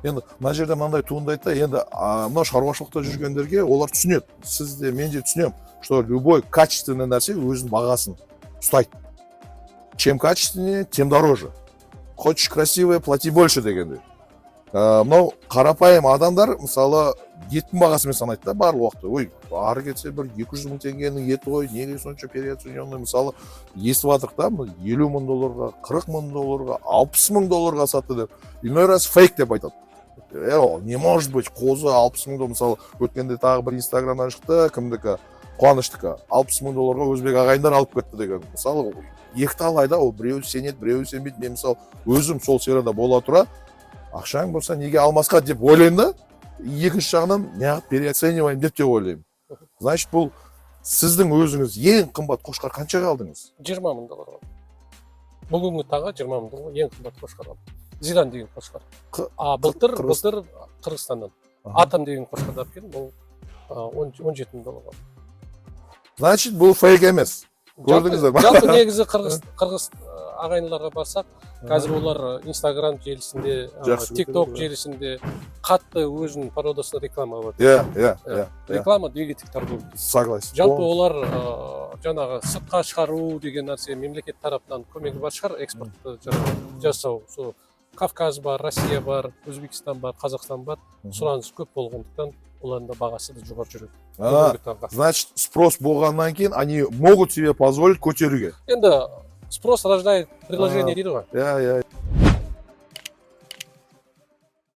енді мына жерде мынандай туындайды да, енді мына шаруашылықта жүргендерге олар түсінеді. Сіз де мен де түсінемін, что любой качественный нәрсе өзінің бағасын ұстайды. Чем качественнее, тем дороже. Хочешь красивое, плати больше дегендей. Мынау қарапайым адамдар мысалы еттің бағасымен санайды да барлық уақытта. Ой, ары кетсе бір 200 мың теңгенің еті ғой, неге сонша переоцененный, мысалы естіп жатырық да, 50 мың долларға, 40 мың долларға, 60 мың долларға сатты деп. Иной раз фейк деп айтады. Не может быть, қозы 60 мың доллар, мысалы өткенде тағы бір инстаграмнан шықты, кімдікі, қуаныштікі, 60 мың долларға өзбек ағайындар алып кетті деген. Мысалы екі талайда ол біреуі сенеді, біреуі сенбейді. Мен мысалы өзім сол серияда бола тұра, ақшаң болса неге алмасқа деп ойлаймын да, екінші жағынан неғып переоцениваем деп те ойлаймын. Значит, бұл сіздің өзіңіз ең қымбат қошқар қаншаға алдыңыз? 20 мың долларға. Бүгінгі таңға 20 мың доллар ең қымбат қошқар алдым. Зиран деген қошқар. Былтыр Қырғызстаннан. Атам деген қошқарды алып келдім, ол 17 мың долларға. Значит, бұл фейк емес. Көрдіңіздер ма? Жалпы негізі қырғыз ағайындыларға барсақ, қазір олар Инстаграм желісінде, ТикТок желісінде қатты өзінің пародасына реклама болады. Реклама двигатель торговли. Согласен. Жалпы олар жаңағы сыртқа шығару деген нәрсе мемлекет тарапынан көмегі бар шығар, экспортты жасау. Кавказ бар, Россия бар, Өзбекстан бар, Қазақстан бар. Сұраныс көп болғандықтан олардың да бағасы да жоғары жүреді. Значит, спрос болғаннан кейін они могут себе позволить көтеруге. Енді спрос рождает предложение дейді ғой.